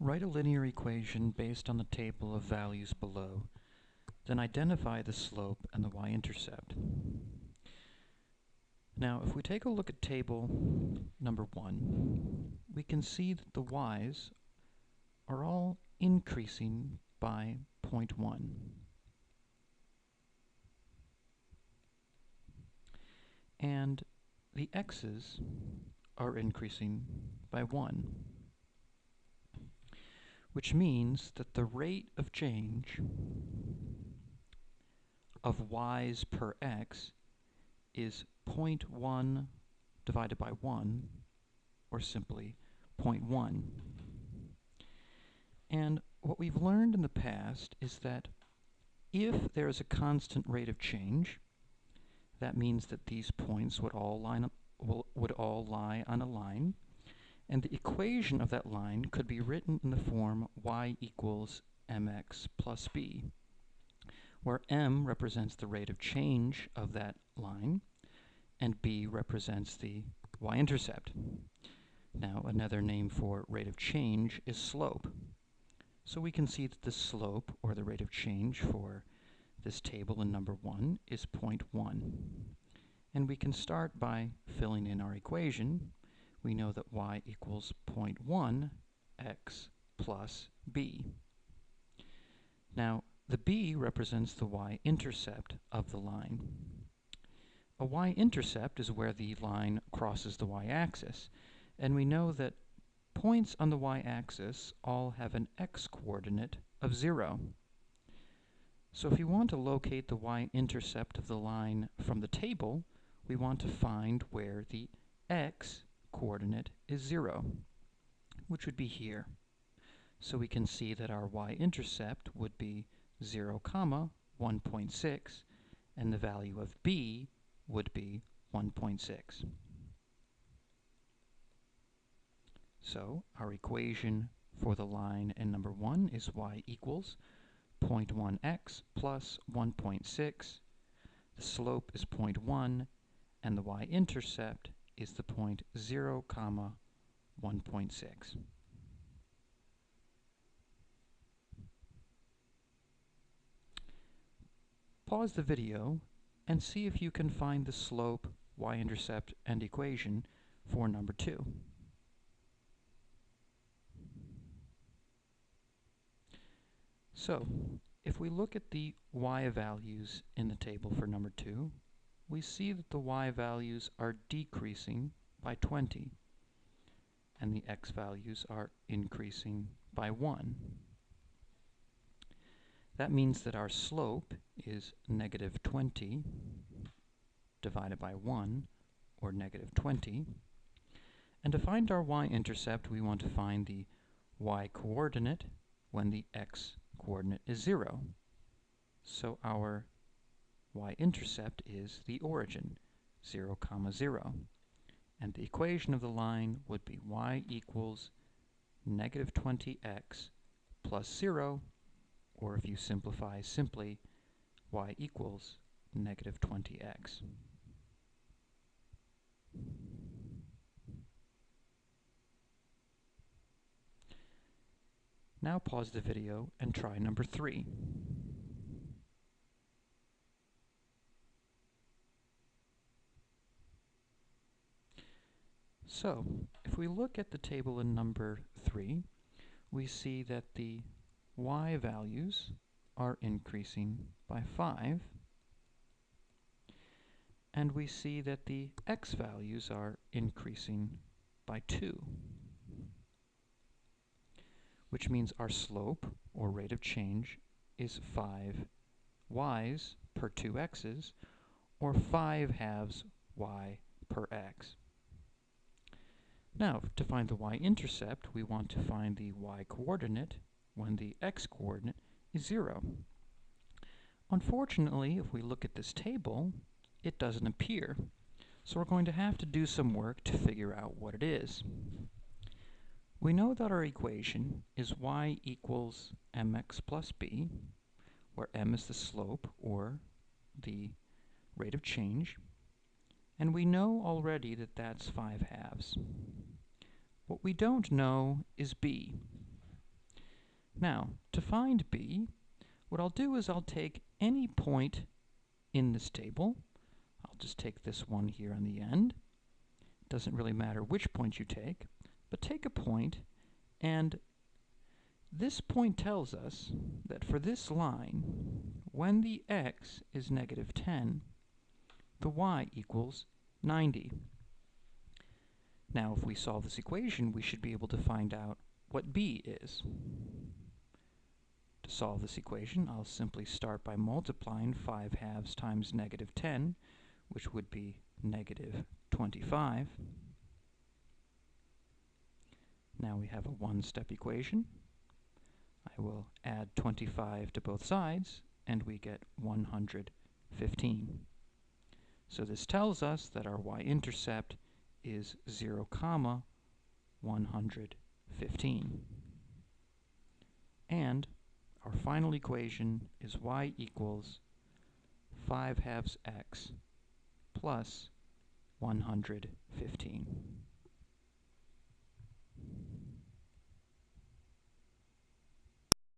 Write a linear equation based on the table of values below. Then identify the slope and the y-intercept. Now, if we take a look at table number 1, we can see that the y's are all increasing by 0.1. And the x's are increasing by 1. Which means that the rate of change of y's per x is 0.1 divided by 1, or simply 0.1. And what we've learned in the past is that if there is a constant rate of change, that means that these points would all lie on a line, and the equation of that line could be written in the form y equals mx plus b, where m represents the rate of change of that line, and b represents the y-intercept. Now, another name for rate of change is slope. So we can see that the slope, or the rate of change for this table in number 1, is 0.1. And we can start by filling in our equation. We know that y equals 0.1 x plus b. Now, the b represents the y-intercept of the line. A y-intercept is where the line crosses the y-axis, and we know that points on the y-axis all have an x-coordinate of 0. So if you want to locate the y-intercept of the line from the table, we want to find where the x-coordinate is 0, which would be here. So we can see that our y-intercept would be 0, 1.6, and the value of b would be 1.6. So our equation for the line in number 1 is y equals 0.1x plus 1.6. The slope is 0.1, and the y-intercept is the point 0, 1.6. Pause the video and see if you can find the slope, y-intercept, and equation for number 2. So, if we look at the y values in the table for number 2, we see that the y values are decreasing by 20, and the x values are increasing by 1. That means that our slope is negative 20 divided by 1, or negative 20. And to find our y-intercept, we want to find the y-coordinate when the x-coordinate is 0. So our y-intercept is the origin, 0, 0. And the equation of the line would be y equals negative 20x plus 0, or if you simplify simply, y equals negative 20x. Now pause the video and try number 3. So, if we look at the table in number 3, we see that the y values are increasing by 5, and we see that the x values are increasing by 2, which means our slope, or rate of change, is 5 y's per 2 x's, or 5 halves y per x. Now, to find the y-intercept, we want to find the y-coordinate when the x-coordinate is 0. Unfortunately, if we look at this table, it doesn't appear. So we're going to have to do some work to figure out what it is. We know that our equation is y equals mx plus b, where m is the slope, or the rate of change, and we know already that that's 5 halves. What we don't know is b. Now, to find b, what I'll do is I'll take any point in this table. I'll just take this one here on the end. It doesn't really matter which point you take, but take a point, and this point tells us that for this line, when the x is negative 10, the y equals 90. Now, if we solve this equation, we should be able to find out what b is. To solve this equation, I'll simply start by multiplying 5/2 times negative 10, which would be negative 25. Now we have a one-step equation. I will add 25 to both sides, and we get 115. So this tells us that our y-intercept is 0, 115. And our final equation is y equals 5/2 x plus 115.